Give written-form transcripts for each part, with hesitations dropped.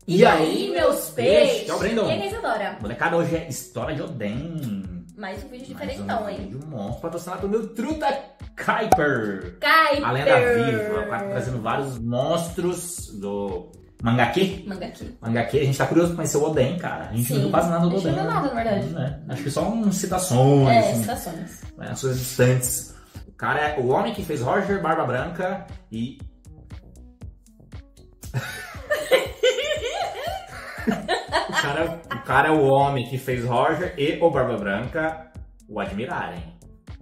E aí, meus peixes? Que é o Brandon. E aí, Isadora? Molecada, hoje é História de Oden. Mais um vídeo diferentão, Mais um hein? vídeo monstro patrocinado pelo meu Truta Kuiper. Kuiper! A lenda viva, trazendo vários monstros do Mangaki. A gente tá curioso pra conhecer o Oden, cara. A gente não viu quase nada do Oden. Não viu nada, na verdade. Acho que só umas citações. É, citações. As coisas distantes. O cara é o homem que fez Roger, Barba Branca e... O cara é o homem que fez Roger e o Barba Branca o admirarem.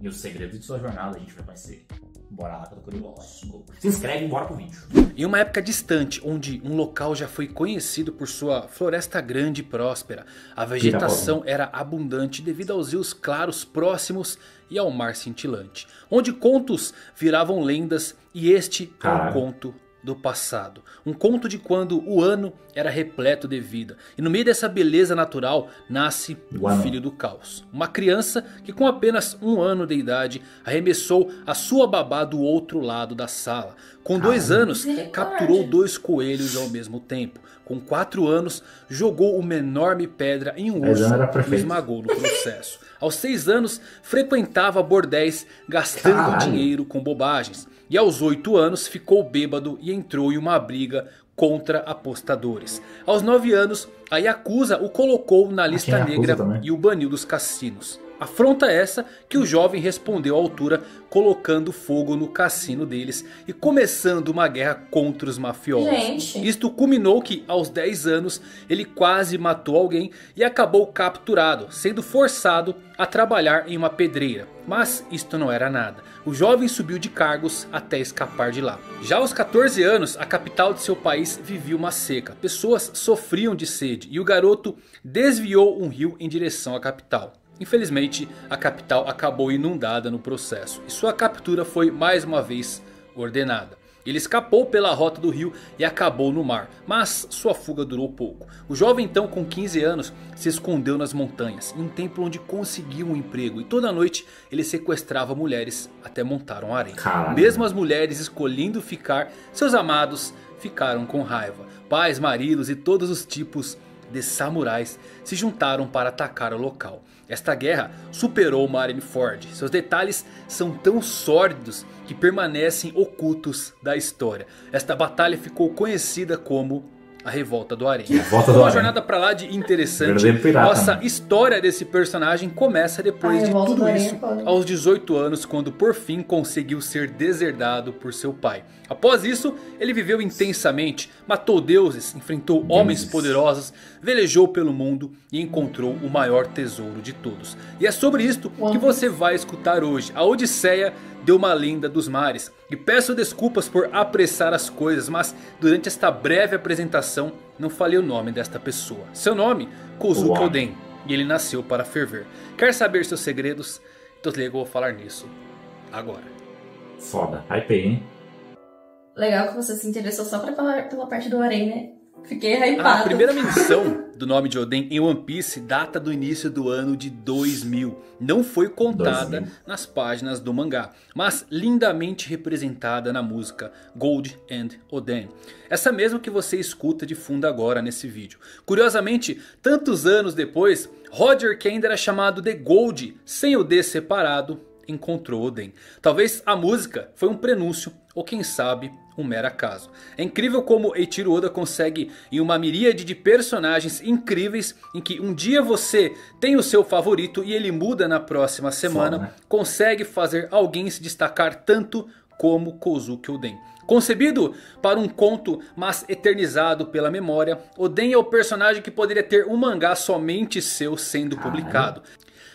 E os segredos de sua jornada a gente vai conhecer. Bora lá, que eu tô curioso. Se inscreve e bora pro vídeo. Em uma época distante, onde um local já foi conhecido por sua floresta grande e próspera, a vegetação era abundante devido aos rios claros próximos e ao mar cintilante, onde contos viravam lendas, e este é um conto do passado. Um conto de quando o ano era repleto de vida. E no meio dessa beleza natural nasce o filho do caos. Uma criança que com apenas 1 ano de idade arremessou a sua babá do outro lado da sala. Com 2 anos capturou 2 coelhos ao mesmo tempo. Com 4 anos jogou uma enorme pedra em um urso e o esmagou no processo. Aos 6 anos frequentava bordéis gastando dinheiro com bobagens. E aos 8 anos ficou bêbado e entrou em uma briga contra apostadores. Aos 9 anos a Yakuza o colocou na lista negra e o baniu dos cassinos. Afronta essa que o jovem respondeu à altura, colocando fogo no cassino deles e começando uma guerra contra os mafiosos. Isto culminou que aos 10 anos ele quase matou alguém e acabou capturado, sendo forçado a trabalhar em uma pedreira. Mas isto não era nada. O jovem subiu de cargos até escapar de lá. Já aos 14 anos, a capital de seu país vivia uma seca. Pessoas sofriam de sede e o garoto desviou um rio em direção à capital. Infelizmente, a capital acabou inundada no processo e sua captura foi mais uma vez ordenada. Ele escapou pela rota do rio e acabou no mar, mas sua fuga durou pouco. O jovem então, com 15 anos, se escondeu nas montanhas, em um templo onde conseguiu um emprego. E toda noite ele sequestrava mulheres até montar um harém. Mesmo as mulheres escolhendo ficar, seus amados ficaram com raiva. Pais, maridos e todos os tipos de samurais se juntaram para atacar o local. Esta guerra superou Marineford. Seus detalhes são tão sórdidos que permanecem ocultos da história. Esta batalha ficou conhecida como a Revolta do Harém. Uma jornada pra lá de interessante. Nossa história desse personagem começa depois de tudo isso, aos 18 anos, quando por fim conseguiu ser deserdado por seu pai. Após isso, ele viveu intensamente, matou deuses, enfrentou homens poderosos, velejou pelo mundo e encontrou o maior tesouro de todos. E é sobre isto que você vai escutar hoje, a Odisseia de uma Lenda dos Mares. E peço desculpas por apressar as coisas, mas durante esta breve apresentação não falei o nome desta pessoa. Seu nome? Kozuki Oden, e ele nasceu para ferver. Quer saber seus segredos? Então eu vou falar nisso agora. Foda, hypei, hein? Legal que você se interessou só pela parte do harém, né? Fiquei hypado. A primeira menção do nome de Oden em One Piece data do início do ano de 2000. Não foi contada nas páginas do mangá, mas lindamente representada na música Gold and Oden. Essa mesma que você escuta de fundo agora nesse vídeo. Curiosamente, tantos anos depois, Roger, que ainda era chamado de Gold, sem o D separado, encontrou Oden. Talvez a música foi um prenúncio, ou quem sabe um mero acaso. É incrível como Eiichiro Oda consegue, em uma miríade de personagens incríveis, em que um dia você tem o seu favorito e ele muda na próxima semana, consegue fazer alguém se destacar tanto como Kozuki Oden. Concebido para um conto, mas eternizado pela memória, Oden é o personagem que poderia ter um mangá somente seu sendo publicado.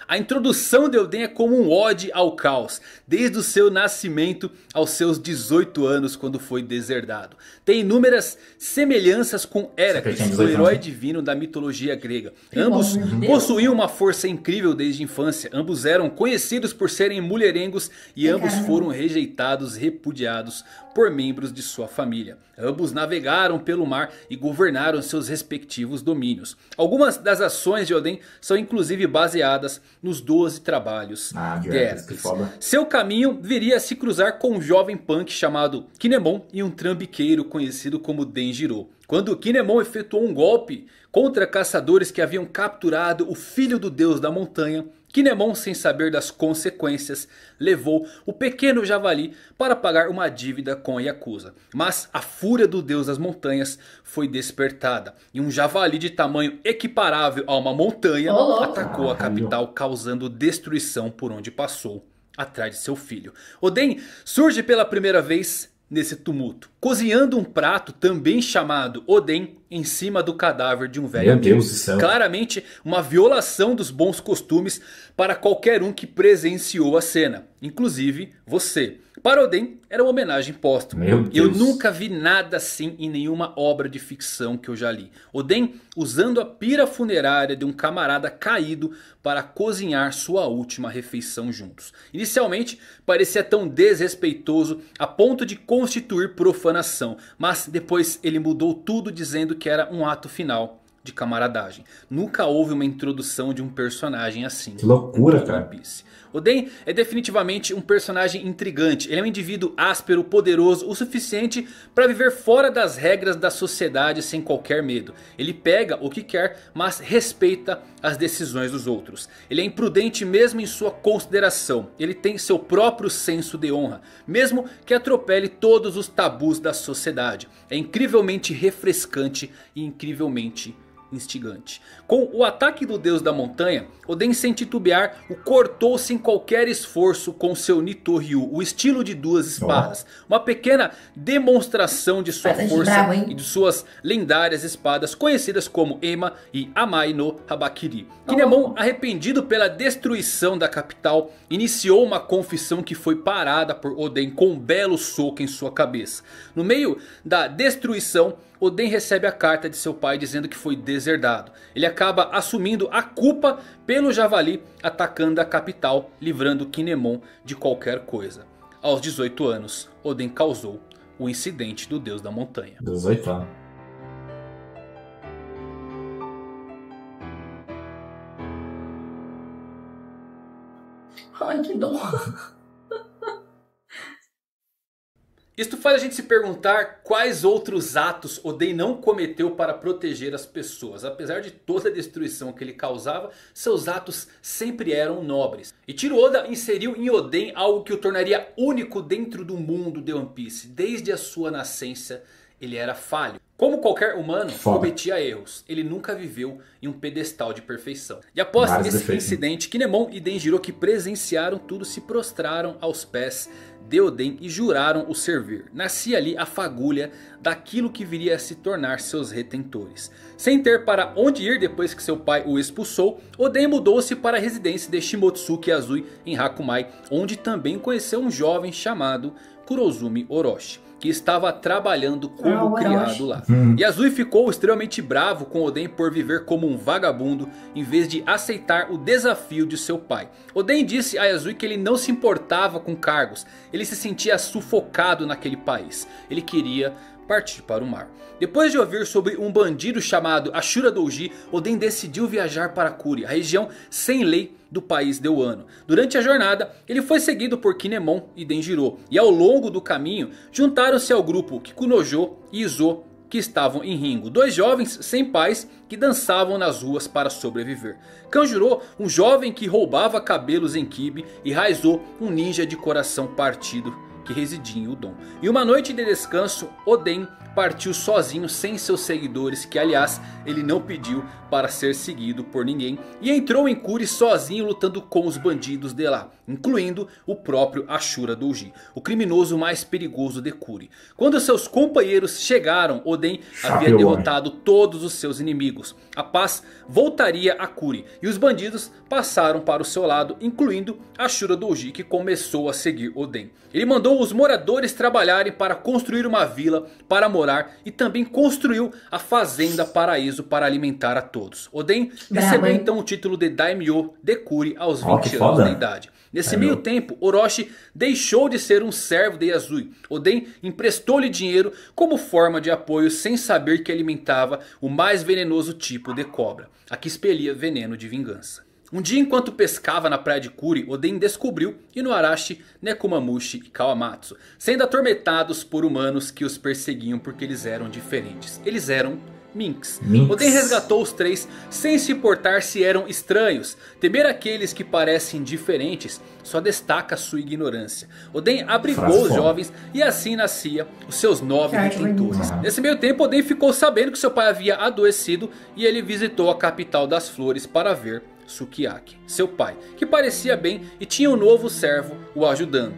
A introdução de Oden é como um ode ao caos, desde o seu nascimento aos seus 18 anos quando foi deserdado. Tem inúmeras semelhanças com Heracles, o herói divino da mitologia grega. Ambos possuíam uma força incrível desde a infância, ambos eram conhecidos por serem mulherengos e ambos foram rejeitados e repudiados por membros de sua família. Ambos navegaram pelo mar e governaram seus respectivos domínios. Algumas das ações de Oden são inclusive baseadas nos 12 trabalhos de que Heracles. foda. Seu caminho viria a se cruzar com um jovem punk chamado Kinemon e um trambiqueiro conhecido como Denjiro. Quando Kinemon efetuou um golpe contra caçadores que haviam capturado o filho do deus da montanha, Kinemon, sem saber das consequências, levou o pequeno javali para pagar uma dívida com a Yakuza. Mas a fúria do deus das montanhas foi despertada e um javali de tamanho equiparável a uma montanha atacou a capital, causando destruição por onde passou atrás de seu filho. Oden surge pela primeira vez nesse tumulto, cozinhando um prato também chamado Oden em cima do cadáver de um velho amigo. Meu Deus do céu. Claramente uma violação dos bons costumes para qualquer um que presenciou a cena, inclusive você. Para Oden era uma homenagem póstuma. Meu Deus. Eu nunca vi nada assim em nenhuma obra de ficção que eu já li. Oden usando a pira funerária de um camarada caído para cozinhar sua última refeição juntos. Inicialmente parecia tão desrespeitoso a ponto de constituir profanação, mas depois ele mudou tudo dizendo que era um ato final de camaradagem. Nunca houve uma introdução de um personagem assim. Que loucura, em cara. One Piece. Oden é definitivamente um personagem intrigante. Ele é um indivíduo áspero, poderoso, o suficiente para viver fora das regras da sociedade sem qualquer medo. Ele pega o que quer, mas respeita as decisões dos outros. Ele é imprudente mesmo em sua consideração. Ele tem seu próprio senso de honra, mesmo que atropele todos os tabus da sociedade. É incrivelmente refrescante e incrivelmente instigante. Com o ataque do deus da montanha, Oden sem titubear o cortou sem qualquer esforço com seu Nito-Ryu, o estilo de duas espadas. Uma pequena demonstração de sua força bravo, e de suas lendárias espadas conhecidas como Ema e Amai no Habakiri. Kinemon, arrependido pela destruição da capital, iniciou uma confissão que foi parada por Oden com um belo soco em sua cabeça. No meio da destruição, Oden recebe a carta de seu pai dizendo que foi deserdado. Ele acaba assumindo a culpa pelo javali atacando a capital, livrando Kinemon de qualquer coisa. Aos 18 anos, Oden causou o incidente do deus da montanha. 18 anos. Ai, que dó. Isto faz a gente se perguntar quais outros atos Oden não cometeu para proteger as pessoas. Apesar de toda a destruição que ele causava, seus atos sempre eram nobres. Ichiro Oda inseriu em Oden algo que o tornaria único dentro do mundo de One Piece. Desde a sua nascença, ele era falho. Como qualquer humano, cometia erros. Ele nunca viveu em um pedestal de perfeição. E após esse incidente, Kinemon e Denjiro, que presenciaram tudo, se prostraram aos pés de Oden e juraram o servir. Nascia ali a fagulha daquilo que viria a se tornar seus retentores. Sem ter para onde ir depois que seu pai o expulsou, Oden mudou-se para a residência de Shimotsuki Azui em Hakumai, onde também conheceu um jovem chamado Kurozumi Orochi, que estava trabalhando como criado lá. E Azui ficou extremamente bravo com Oden por viver como um vagabundo em vez de aceitar o desafio de seu pai. Oden disse a Azui que ele não se importava com cargos, ele se sentia sufocado naquele país. Ele queria partir para o mar. Depois de ouvir sobre um bandido chamado Ashura Douji, Oden decidiu viajar para Kuri, a região sem lei do país de Wano. Durante a jornada, ele foi seguido por Kinemon e Denjiro. E ao longo do caminho, juntaram-se ao grupo Kikunojo e Izo, que estavam em Ringo. Dois jovens sem pais que dançavam nas ruas para sobreviver. Kanjuro, um jovem que roubava cabelos em Kibe. E Raizo, um ninja de coração partido que residia em Udon. E uma noite de descanso, Oden partiu sozinho sem seus seguidores, que aliás ele não pediu para ser seguido por ninguém, e entrou em Kuri sozinho lutando com os bandidos de lá, incluindo o próprio Ashura Douji, o criminoso mais perigoso de Kuri. Quando seus companheiros chegaram, Oden havia derrotado todos os seus inimigos. A paz voltaria a Kuri e os bandidos passaram para o seu lado, incluindo Ashura Douji, que começou a seguir Oden. Ele mandou os moradores trabalharem para construir uma vila para morar e também construiu a fazenda Paraíso para alimentar a todos. Oden recebeu então o título de Daimyo de Kuri aos 20 anos de idade. Nesse meio tempo, Orochi deixou de ser um servo de Azui. Oden emprestou-lhe dinheiro como forma de apoio, sem saber que alimentava o mais venenoso tipo de cobra, a que expelia veneno de vingança. Um dia enquanto pescava na praia de Kuri, Oden descobriu Inuarashi, Nekomamushi e Kawamatsu sendo atormentados por humanos que os perseguiam porque eles eram diferentes. Eles eram Minks. Oden resgatou os três sem se importar se eram estranhos. Temer aqueles que parecem diferentes só destaca sua ignorância. Oden abrigou os jovens e assim nascia os seus 9 detentores. Nesse meio tempo Oden ficou sabendo que seu pai havia adoecido e ele visitou a capital das flores para ver Sukiyaki, seu pai, que parecia bem e tinha um novo servo o ajudando.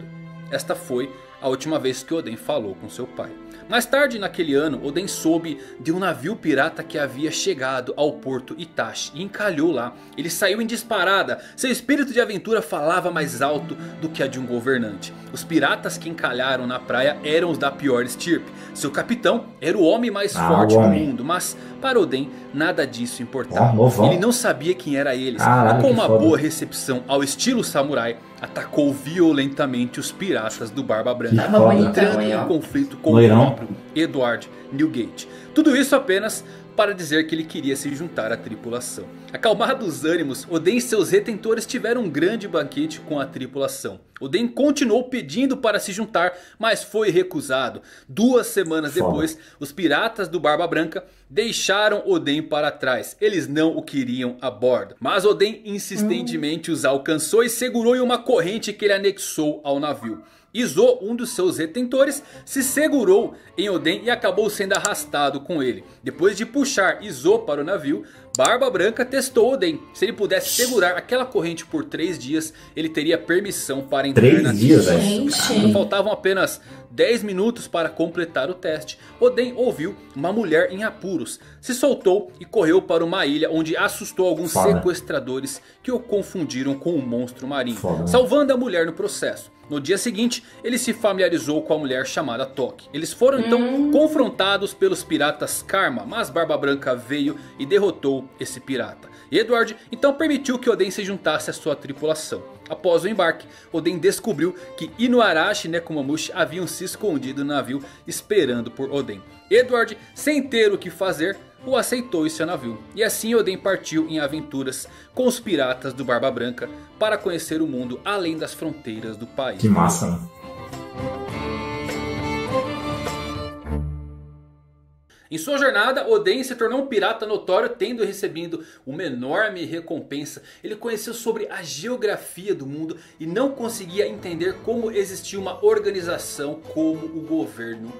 Esta foi a última vez que Oden falou com seu pai. Mais tarde naquele ano, Oden soube de um navio pirata que havia chegado ao porto Itachi e encalhou lá. Ele saiu em disparada, seu espírito de aventura falava mais alto do que a de um governante. Os piratas que encalharam na praia eram os da pior estirpe. Seu capitão era o homem mais forte do mundo, mas para Oden nada disso importava. Ele não sabia quem era eles. E com uma boa recepção ao estilo samurai, atacou violentamente os piratas do Barba Branca, entrando em conflito com o próprio Edward Newgate. Tudo isso apenas para dizer que ele queria se juntar à tripulação. Acalmados os ânimos, Oden e seus retentores tiveram um grande banquete com a tripulação. Oden continuou pedindo para se juntar, mas foi recusado. 2 semanas depois, os piratas do Barba Branca deixaram Oden para trás. Eles não o queriam a bordo. Mas Oden insistentemente os alcançou e segurou em uma corrente que ele anexou ao navio. Izo, um dos seus retentores, se segurou em Oden e acabou sendo arrastado com ele. Depois de puxar Izo para o navio, Barba Branca testou Oden. Se ele pudesse segurar aquela corrente por 3 dias, ele teria permissão para entrar na tripulação. Faltavam apenas 10 minutos para completar o teste. Oden ouviu uma mulher em apuros, se soltou e correu para uma ilha onde assustou alguns sequestradores que o confundiram com um monstro marinho, salvando a mulher no processo. No dia seguinte, ele se familiarizou com a mulher chamada Toki. Eles foram então confrontados pelos piratas Karma, mas Barba Branca veio e derrotou esse pirata. Edward então permitiu que Oden se juntasse à sua tripulação. Após o embarque, Oden descobriu que Inuarashi e Nekomamushi haviam se escondido no navio esperando por Oden. Edward, sem ter o que fazer, o aceitou em seu navio. E assim Oden partiu em aventuras com os piratas do Barba Branca para conhecer o mundo além das fronteiras do país. Que massa, né? Em sua jornada, Oden se tornou um pirata notório, tendo recebido uma enorme recompensa. Ele conheceu sobre a geografia do mundo e não conseguia entender como existia uma organização como o governo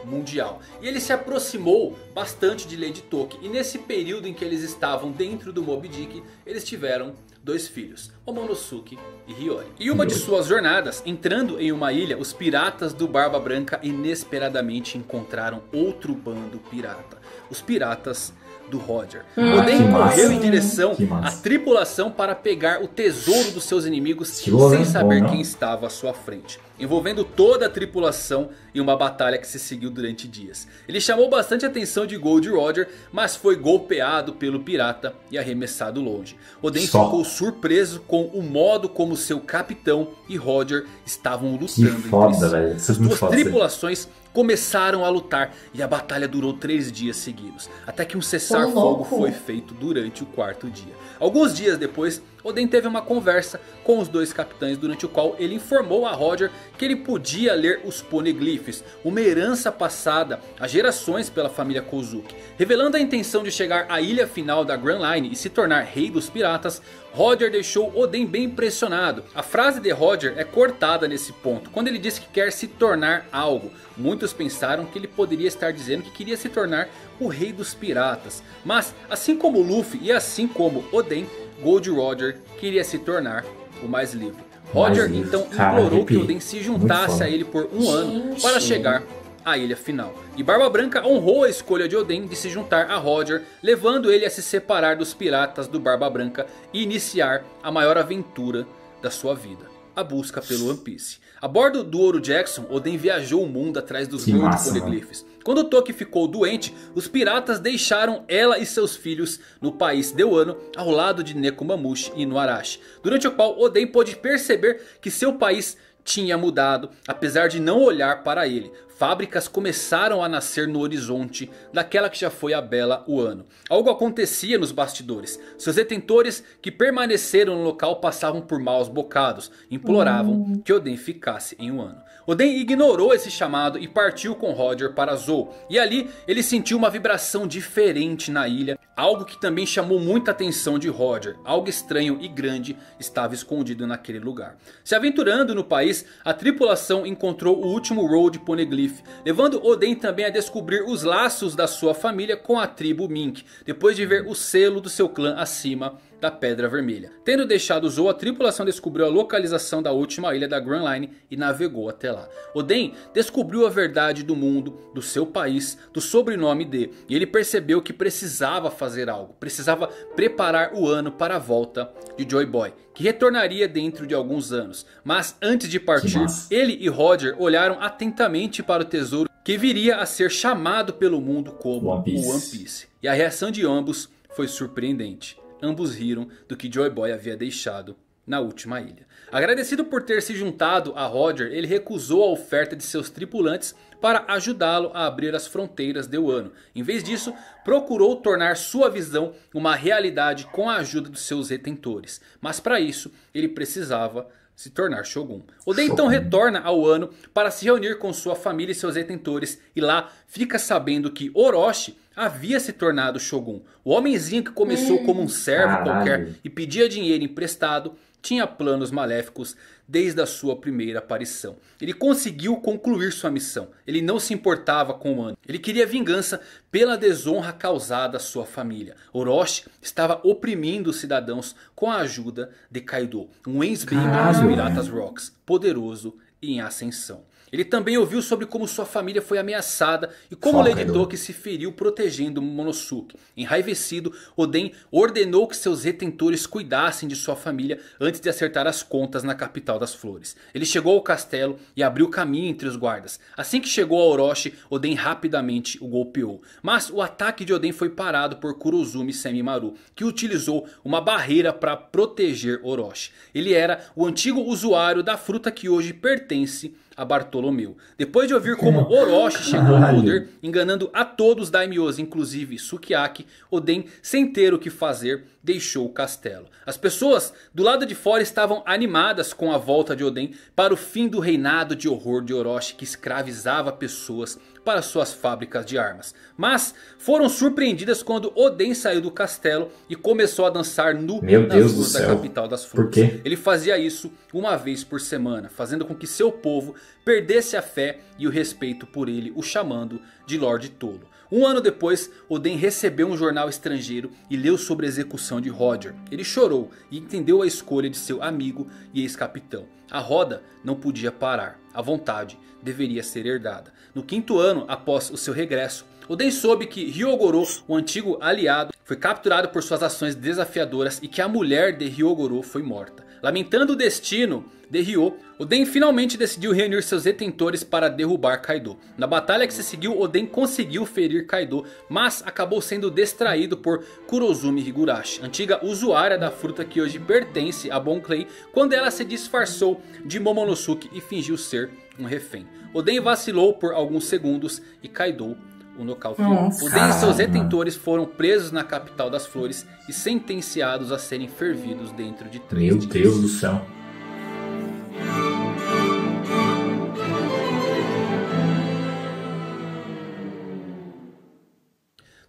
mundial. E ele se aproximou bastante de Lady Toki. E nesse período em que eles estavam dentro do Moby Dick, eles tiveram 2 filhos, Momonosuke e Hiyori. E uma de suas jornadas, entrando em uma ilha, os piratas do Barba Branca inesperadamente encontraram outro bando pirata. Os piratas do Roger. Oden correu em direção à tripulação para pegar o tesouro dos seus inimigos sem saber quem estava à sua frente, envolvendo toda a tripulação em uma batalha que se seguiu durante dias. Ele chamou bastante a atenção de Gold Roger, mas foi golpeado pelo pirata e arremessado longe. Oden ficou surpreso com o modo como seu capitão e Roger estavam lutando entre si. As 2 tripulações começaram a lutar e a batalha durou 3 dias seguidos, até que um cessar-fogo foi feito durante o 4º dia. Alguns dias depois, Oden teve uma conversa com os 2 capitães, durante o qual ele informou a Roger que ele podia ler os poneglyphs, uma herança passada a gerações pela família Kozuki. Revelando a intenção de chegar à ilha final da Grand Line e se tornar rei dos piratas, Roger deixou Oden bem impressionado. A frase de Roger é cortada nesse ponto, quando ele diz que quer se tornar algo. Muitos pensaram que ele poderia estar dizendo que queria se tornar o rei dos piratas. Mas assim como Luffy e assim como Oden, Gold Roger queria se tornar o mais livre. Roger então implorou que Oden se juntasse a ele por 1 ano para chegar à ilha final. E Barba Branca honrou a escolha de Oden de se juntar a Roger, levando ele a se separar dos piratas do Barba Branca e iniciar a maior aventura da sua vida: a busca pelo One Piece. A bordo do Ouro Jackson, Oden viajou o mundo atrás dos Gold Poneglyphs. Quando Toki ficou doente, os piratas deixaram ela e seus filhos no país de Wano, ao lado de Nekomamushi e Inuarashi, durante o qual Oden pôde perceber que seu país tinha mudado, apesar de não olhar para ele. fábricas começaram a nascer no horizonte daquela que já foi a bela Wano. Algo acontecia nos bastidores. Seus detentores que permaneceram no local passavam por maus bocados. Imploravam que Oden ficasse em Wano. Oden ignorou esse chamado e partiu com Roger para Zou. E ali ele sentiu uma vibração diferente na ilha. Algo que também chamou muita atenção de Roger. Algo estranho e grande estava escondido naquele lugar. Se aventurando no país, a tripulação encontrou o último Road Poneglyph, levando Oden também a descobrir os laços da sua família com a tribo Mink, depois de ver o selo do seu clã acima da Pedra Vermelha. Tendo deixado Zou, a tripulação descobriu a localização da última ilha da Grand Line e navegou até lá. Oden descobriu a verdade do mundo, do seu país, do sobrenome de, e ele percebeu que precisava fazer algo, precisava preparar o ano para a volta de Joy Boy, que retornaria dentro de alguns anos. Mas antes de partir, ele e Roger olharam atentamente para o tesouro que viria a ser chamado pelo mundo como o One Piece. E a reação de ambos foi surpreendente. Ambos riram do que Joy Boy havia deixado na última ilha. Agradecido por ter se juntado a Roger, ele recusou a oferta de seus tripulantes para ajudá-lo a abrir as fronteiras de Wano. Em vez disso, procurou tornar sua visão uma realidade com a ajuda dos seus retentores. Mas para isso, ele precisava se tornar Shogun. Oden então retorna ao Wano para se reunir com sua família e seus retentores. E lá fica sabendo que Orochi havia se tornado Shogun. O homenzinho que começou como um servo qualquer e pedia dinheiro emprestado tinha planos maléficos desde a sua primeira aparição. Ele conseguiu concluir sua missão. Ele não se importava com o Wano. Ele queria vingança pela desonra causada à sua família. Orochi estava oprimindo os cidadãos com a ajuda de Kaido, um ex-membro dos Piratas Rocks, poderoso e em ascensão. Ele também ouviu sobre como sua família foi ameaçada e como Lady Toki se feriu protegendo Momonosuke. Enraivecido, Oden ordenou que seus retentores cuidassem de sua família antes de acertar as contas na capital das flores. Ele chegou ao castelo e abriu caminho entre os guardas. Assim que chegou a Orochi, Oden rapidamente o golpeou. Mas o ataque de Oden foi parado por Kurozumi Semimaru, que utilizou uma barreira para proteger Orochi. Ele era o antigo usuário da fruta que hoje pertence a Bartolomeu. Depois de ouvir como Orochi chegou ao poder, enganando a todos os daimyos, inclusive Sukiyaki, Oden, sem ter o que fazer, deixou o castelo. As pessoas do lado de fora estavam animadas com a volta de Oden para o fim do reinado de horror de Orochi, que escravizava pessoas para suas fábricas de armas. Mas foram surpreendidas quando Oden saiu do castelo e começou a dançar nu nas ruas da capital das flores. Por quê? Ele fazia isso uma vez por semana, fazendo com que seu povo perdesse a fé e o respeito por ele, o chamando de Lorde Tolo. Um ano depois, Oden recebeu um jornal estrangeiro e leu sobre a execução de Roger. Ele chorou e entendeu a escolha de seu amigo e ex-capitão. A roda não podia parar, a vontade deveria ser herdada. No 5º ano após o seu regresso, Oden soube que Hyogoro, o antigo aliado, foi capturado por suas ações desafiadoras e que a mulher de Hyogoro foi morta. Lamentando o destino de Ryo, Oden finalmente decidiu reunir seus retentores para derrubar Kaido. Na batalha que se seguiu, Oden conseguiu ferir Kaido, mas acabou sendo distraído por Kurozumi Higurashi, antiga usuária da fruta que hoje pertence a Bon Clay, quando ela se disfarçou de Momonosuke e fingiu ser um refém. Oden vacilou por alguns segundos e Kaido o nocauteou. Oden e seus retentores foram presos na capital das flores e sentenciados a serem fervidos dentro de 3 dias. Meu Deus do céu.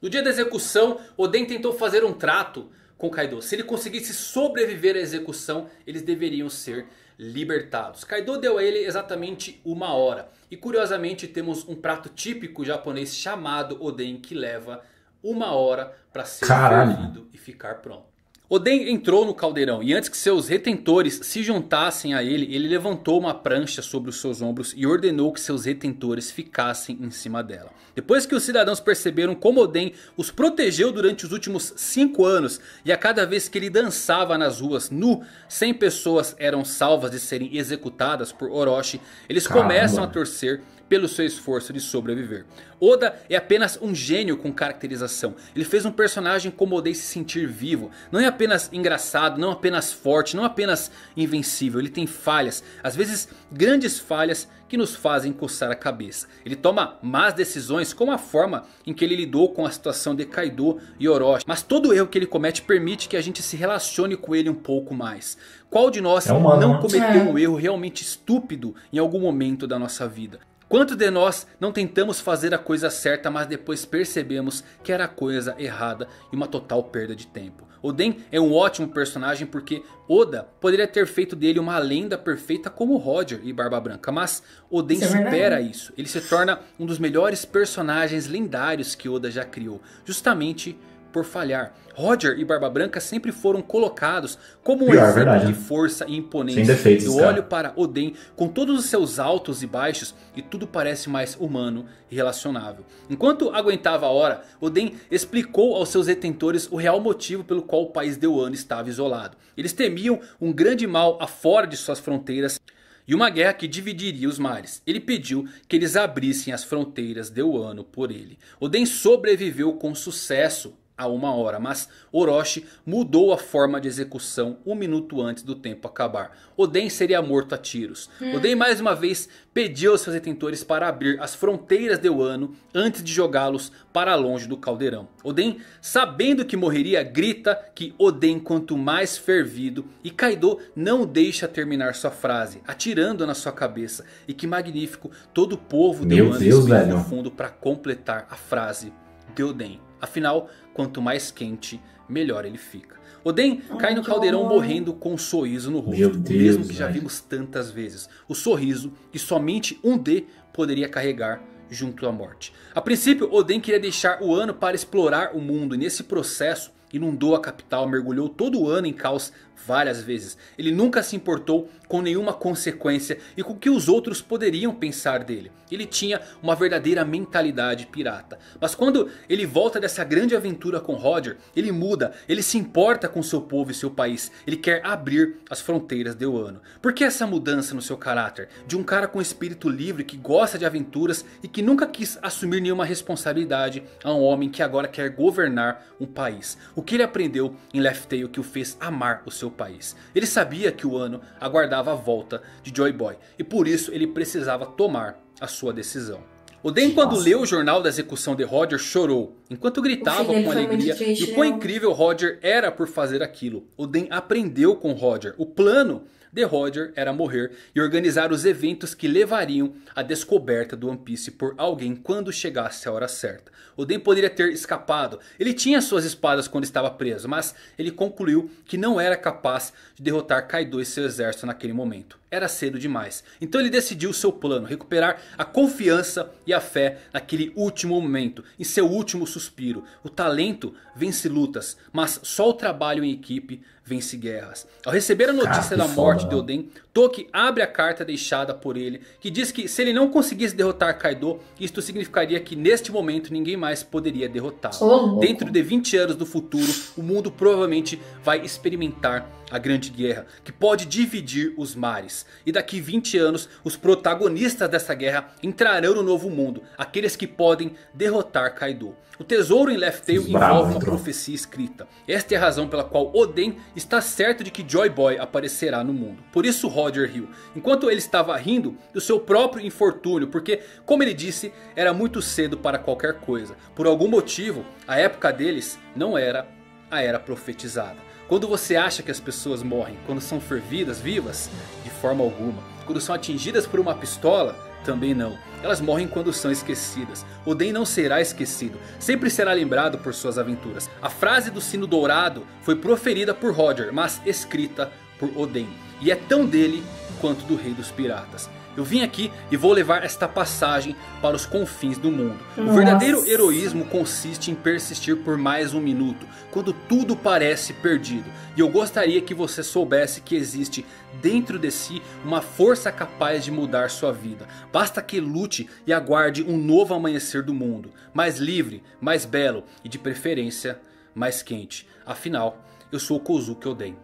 No dia da execução, Oden tentou fazer um trato com Kaido. Se ele conseguisse sobreviver à execução, eles deveriam ser libertados. Kaido deu a ele exatamente 1 hora. E curiosamente temos um prato típico japonês chamado Oden, que leva 1 hora para ser fervido e ficar pronto. Oden entrou no caldeirão e antes que seus retentores se juntassem a ele, ele levantou uma prancha sobre os seus ombros e ordenou que seus retentores ficassem em cima dela. Depois que os cidadãos perceberam como Oden os protegeu durante os últimos 5 anos e a cada vez que ele dançava nas ruas nu, 100 pessoas eram salvas de serem executadas por Orochi, eles começam a torcer pelo seu esforço de sobreviver. Oda é apenas um gênio com caracterização. Ele fez um personagem como Oden se sentir vivo. Não é apenas engraçado, não apenas forte, não apenas invencível. Ele tem falhas, às vezes grandes falhas que nos fazem coçar a cabeça. Ele toma más decisões, como a forma em que ele lidou com a situação de Kaido e Orochi. Mas todo erro que ele comete permite que a gente se relacione com ele um pouco mais. Qual de nós não cometeu um erro realmente estúpido em algum momento da nossa vida? Quantos de nós não tentamos fazer a coisa certa, mas depois percebemos que era a coisa errada e uma total perda de tempo? Oden é um ótimo personagem porque Oda poderia ter feito dele uma lenda perfeita como Roger e Barba Branca. Mas Oden supera isso. Ele se torna um dos melhores personagens lendários que Oda já criou. Justamente por falhar. Roger e Barba Branca sempre foram colocados como um exemplo de força e imponência. Sem defeitos, eu olho para Oden com todos os seus altos e baixos e tudo parece mais humano e relacionável. Enquanto aguentava a hora, Oden explicou aos seus detentores o real motivo pelo qual o país de Wano estava isolado. Eles temiam um grande mal afora de suas fronteiras e uma guerra que dividiria os mares. Ele pediu que eles abrissem as fronteiras de Wano por ele. Oden sobreviveu com sucesso a 1 hora, mas Orochi mudou a forma de execução 1 minuto antes do tempo acabar. Oden seria morto a tiros. Oden mais uma vez pediu aos seus detentores para abrir as fronteiras de Wano antes de jogá-los para longe do caldeirão. Oden, sabendo que morreria, grita que Oden quanto mais fervido, e Kaido não deixa terminar sua frase, atirando na sua cabeça. E que magnífico, todo o povo de Wano respira no fundo para completar a frase de Oden. Afinal, quanto mais quente, melhor ele fica. Oden cai no caldeirão morrendo com um sorriso no rosto. O mesmo que já vimos tantas vezes. O sorriso que somente um D poderia carregar junto à morte. A princípio, Oden queria deixar o Wano para explorar o mundo. E nesse processo inundou a capital, mergulhou todo o Wano em caos várias vezes. Ele nunca se importou com nenhuma consequência e com o que os outros poderiam pensar dele. Ele tinha uma verdadeira mentalidade pirata. Mas quando ele volta dessa grande aventura com Roger, ele muda, ele se importa com seu povo e seu país. Ele quer abrir as fronteiras de Wano. Por que essa mudança no seu caráter? De um cara com espírito livre, que gosta de aventuras e que nunca quis assumir nenhuma responsabilidade, a um homem que agora quer governar um país. O que ele aprendeu em Laugh Tale que o fez amar o seu país? Ele sabia que o Wano aguardava a volta de Joy Boy e por isso ele precisava tomar a sua decisão. Oden, quando leu o jornal da execução de Roger, chorou, enquanto gritava com alegria e o quão incrível Roger era por fazer aquilo. Oden aprendeu com Roger. O plano de Roger era morrer e organizar os eventos que levariam à descoberta do One Piece por alguém quando chegasse a hora certa. Oden poderia ter escapado. Ele tinha suas espadas quando estava preso, mas ele concluiu que não era capaz de derrotar Kaido e seu exército naquele momento. Era cedo demais. Então ele decidiu seu plano, recuperar a confiança e a fé naquele último momento, em seu último suspiro. O talento vence lutas, mas só o trabalho em equipe vence guerras. Ao receber a notícia da morte de Oden, Toki abre a carta deixada por ele, que diz que se ele não conseguisse derrotar Kaido, isto significaria que neste momento ninguém mais poderia derrotá-lo. Dentro de 20 anos do futuro, o mundo provavelmente vai experimentar a grande guerra, que pode dividir os mares. E daqui 20 anos, os protagonistas dessa guerra entrarão no novo mundo, aqueles que podem derrotar Kaido. O tesouro em Laugh Tale envolve uma profecia escrita. Esta é a razão pela qual Oden está certo de que Joy Boy aparecerá no mundo. Por isso Roger riu, enquanto ele estava rindo do seu próprio infortúnio, porque, como ele disse, era muito cedo para qualquer coisa. Por algum motivo, a época deles não era a era profetizada. Quando você acha que as pessoas morrem quando são fervidas vivas? De forma alguma. Quando são atingidas por uma pistola? Também não. Elas morrem quando são esquecidas. Oden não será esquecido. Sempre será lembrado por suas aventuras. A frase do sino dourado foi proferida por Roger, mas escrita por Oden. E é tão dele quanto do rei dos piratas. Eu vim aqui e vou levar esta passagem para os confins do mundo. O verdadeiro heroísmo consiste em persistir por mais um minuto, quando tudo parece perdido. E eu gostaria que você soubesse que existe dentro de si uma força capaz de mudar sua vida. Basta que lute e aguarde um novo amanhecer do mundo. Mais livre, mais belo e de preferência mais quente. Afinal, eu sou Kozuki Oden.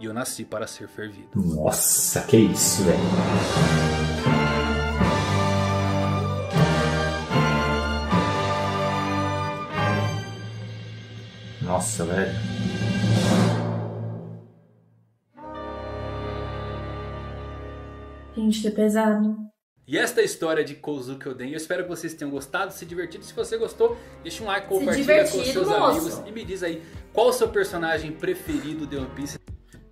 E eu nasci para ser fervido. Nossa, que isso, velho. Nossa, velho. Gente, que pesado. E esta é a história de Kozuki Oden. Eu espero que vocês tenham gostado, se divertido. Se você gostou, deixa um like, compartilha com seus amigos. E me diz aí, qual o seu personagem preferido de One Piece?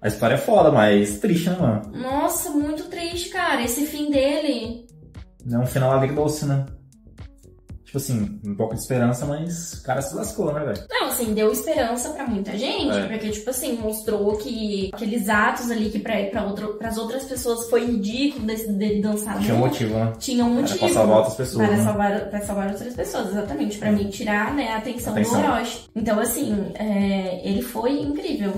A história é foda, mas triste, né, mano? Nossa, muito triste, cara. Esse fim dele. Não é um final agridoce, né? Tipo assim, um pouco de esperança, mas o cara se lascou, né, velho? Não, assim, deu esperança pra muita gente. Porque, tipo assim, mostrou que aqueles atos ali que pras outras pessoas foi ridículo dele dançar. Tinha um motivo, né? Tinha um motivo. Era pra salvar outras pessoas, Pra salvar outras pessoas, exatamente. Pra mim tirar, né, a atenção do Orochi. Então, assim, ele foi incrível.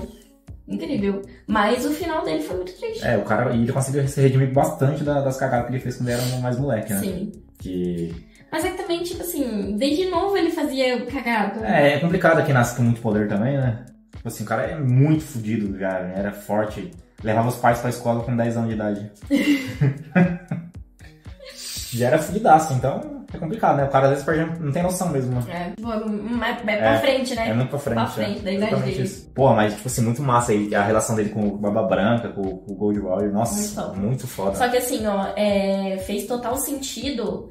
Incrível. Mas o final dele foi muito triste. O cara, e ele conseguiu se redimir bastante das cagadas que ele fez quando ele era mais moleque, né? Sim. Que... Mas é que também, tipo assim, desde novo ele fazia cagada. É complicado quem nasce com muito poder também, né? Tipo assim, o cara é muito fodido já, né? Era forte. Levava os pais pra escola com 10 anos de idade. Já era fudidaço, então é complicado, né? O cara às vezes perde, não tem noção mesmo, né? É pra frente, né? É muito pra frente. Pra frente, da idade dele. Isso. Pô, mas tipo assim, muito massa aí a relação dele com o Barba Branca, com o Gold Warrior. Nossa, muito foda. Só que assim, ó, fez total sentido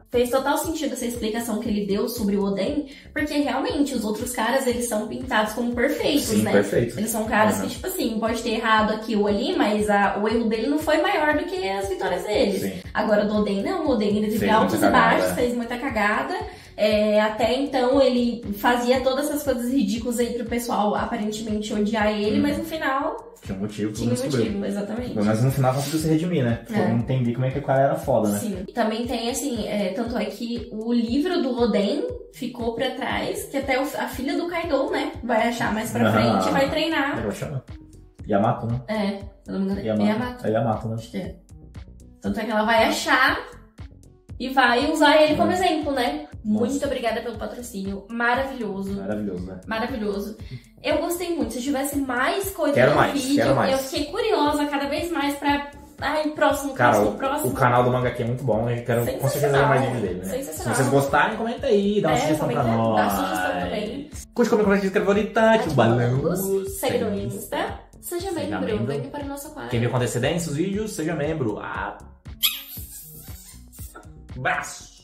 fez total sentido essa explicação que ele deu sobre o Oden, porque realmente os outros caras, eles são pintados como perfeitos, sim, né? Perfeito. Eles são caras que, tipo assim, pode ter errado aqui ou ali, mas o erro dele não foi maior do que as vitórias deles. Sim. Agora o do Oden não, o Oden ele teve altos e baixos, fez muita cagada. Até então ele fazia todas essas coisas ridículas aí pro pessoal aparentemente odiar ele, mas no final... Tinha um motivo. Tinha um motivo, exatamente. Mas no final conseguiu se redimir, né? Todo mundo entender como é que o cara era foda, né? Sim. E também tem, assim, tanto é que o livro do Oden ficou pra trás, que até a filha do Kaido, né, vai achar mais pra frente e vai treinar. Yamato, né? Se eu não me engano, É Yamato, né? Acho que é. Tanto é que ela vai achar e vai usar ele como exemplo, né? Nossa. Muito obrigada pelo patrocínio. Maravilhoso. Maravilhoso, né? Maravilhoso. Eu gostei muito. Se tivesse mais coisa no vídeo, eu fiquei curiosa cada vez mais pra... Ai, próximo. O canal do Manga aqui é muito bom. Eu quero com certeza ver mais vídeo dele, né? Sensacional. Se vocês gostarem, comenta aí. Dá uma sugestão pra nós. Dá sugestão também. Curte, comenta, se inscreva no Tati, o balão. Segue no Insta. Seja membro. Venha para o nosso quadro. Quem viu com antecedência os vídeos, seja membro. Abraço.